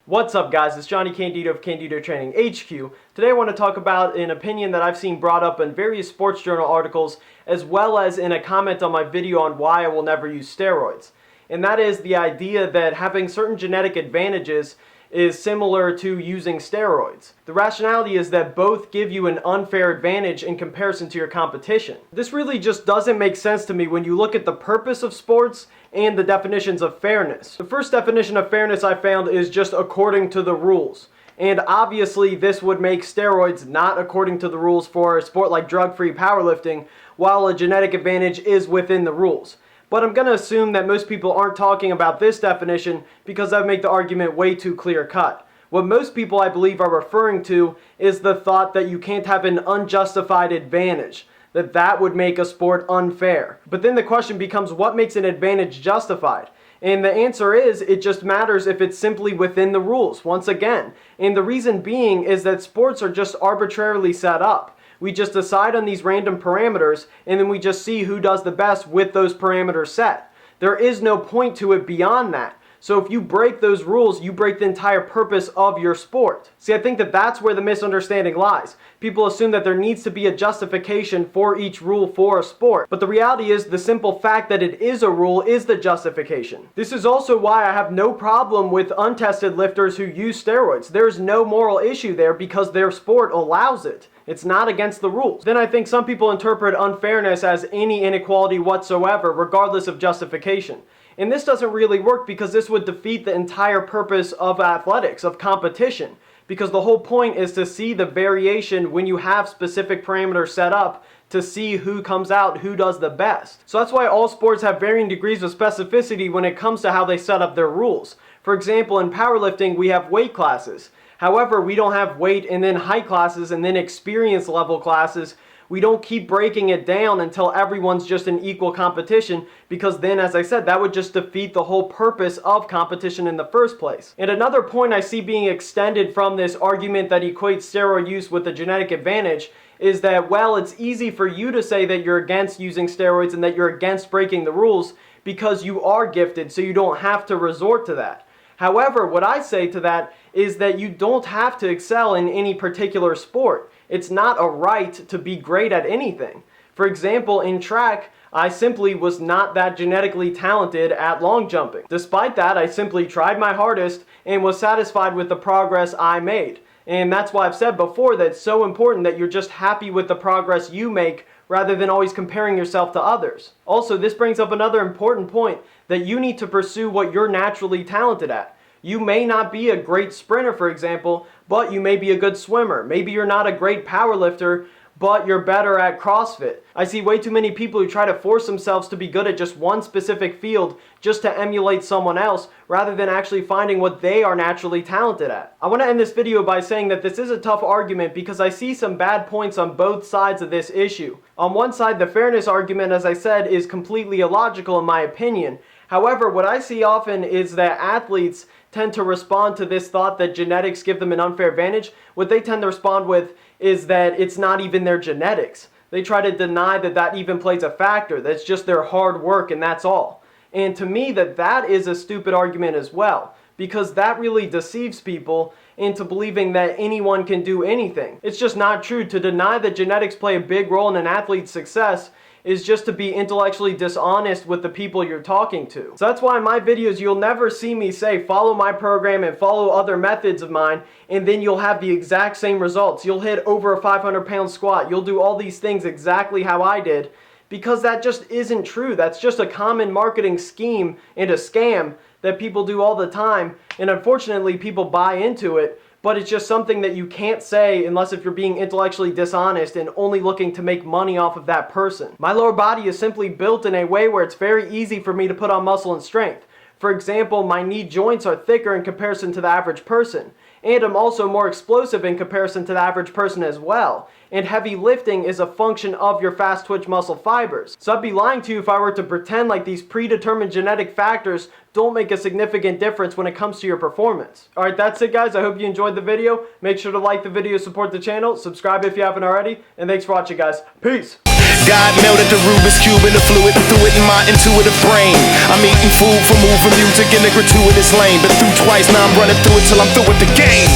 What's up guys, it's Johnny Candido of Candido Training HQ. Today I want to talk about an opinion that I've seen brought up in various sports journal articles as well as in a comment on my video on why I will never use steroids. And that is the idea that having certain genetic advantages is similar to using steroids. The rationality is that both give you an unfair advantage in comparison to your competition. This really just doesn't make sense to me when you look at the purpose of sports and the definitions of fairness. The first definition of fairness I found is just according to the rules. And obviously this would make steroids not according to the rules for a sport like drug-free powerlifting, while a genetic advantage is within the rules. But I'm going to assume that most people aren't talking about this definition because that would make the argument way too clear-cut. What most people, I believe, are referring to is the thought that you can't have an unjustified advantage, that would make a sport unfair. But then the question becomes, what makes an advantage justified? And the answer is, it just matters if it's simply within the rules, once again. And the reason being is that sports are just arbitrarily set up. We just decide on these random parameters, and then we just see who does the best with those parameters set. There is no point to it beyond that. So if you break those rules, you break the entire purpose of your sport. See, I think that that's where the misunderstanding lies. People assume that there needs to be a justification for each rule for a sport. But the reality is the simple fact that it is a rule is the justification. This is also why I have no problem with untested lifters who use steroids. There's no moral issue there because their sport allows it. It's not against the rules. Then I think some people interpret unfairness as any inequality whatsoever, regardless of justification. And this doesn't really work because this would defeat the entire purpose of athletics, of competition. Because the whole point is to see the variation when you have specific parameters set up to see who comes out, who does the best. So that's why all sports have varying degrees of specificity when it comes to how they set up their rules. For example, in powerlifting, we have weight classes. However, we don't have weight and then height classes and then experience level classes. We don't keep breaking it down until everyone's just in equal competition, because then, as I said, that would just defeat the whole purpose of competition in the first place. And another point I see being extended from this argument that equates steroid use with a genetic advantage is that, well, it's easy for you to say that you're against using steroids and that you're against breaking the rules because you are gifted, so you don't have to resort to that. However, what I say to that is that you don't have to excel in any particular sport. It's not a right to be great at anything. For example, in track, I simply was not that genetically talented at long jumping. Despite that, I simply tried my hardest and was satisfied with the progress I made. And that's why I've said before that it's so important that you're just happy with the progress you make rather than always comparing yourself to others. Also, this brings up another important point, that you need to pursue what you're naturally talented at. You may not be a great sprinter, for example, but you may be a good swimmer. Maybe you're not a great powerlifter, but you're better at CrossFit. I see way too many people who try to force themselves to be good at just one specific field just to emulate someone else, rather than actually finding what they are naturally talented at. I want to end this video by saying that this is a tough argument because I see some bad points on both sides of this issue. On one side, the fairness argument, as I said, is completely illogical in my opinion. However, what I see often is that athletes tend to respond to this thought that genetics give them an unfair advantage. What they tend to respond with is that it's not even their genetics. They try to deny that that even plays a factor. That's just their hard work and that's all. And to me, that is a stupid argument as well, because that really deceives people into believing that anyone can do anything. It's just not true. To deny that genetics play a big role in an athlete's success is just to be intellectually dishonest with the people you're talking to. So that's why in my videos you'll never see me say follow my program and follow other methods of mine and then you'll have the exact same results. You'll hit over a 500-pound squat. You'll do all these things exactly how I did, because that just isn't true. That's just a common marketing scheme and a scam that people do all the time, and unfortunately people buy into it. But it's just something that you can't say unless if you're being intellectually dishonest and only looking to make money off of that person. My lower body is simply built in a way where it's very easy for me to put on muscle and strength. For example, my knee joints are thicker in comparison to the average person. And I'm also more explosive in comparison to the average person as well. And heavy lifting is a function of your fast twitch muscle fibers. So I'd be lying to you if I were to pretend like these predetermined genetic factors don't make a significant difference when it comes to your performance. Alright, that's it guys. I hope you enjoyed the video. Make sure to like the video, support the channel, subscribe if you haven't already, and thanks for watching guys. Peace! God melted the Rubik's Cube in the fluid, threw it in my intuitive brain. I'm eating food for moving music in a gratuitous lane. Been through twice, now I'm running through it till I'm through with the game.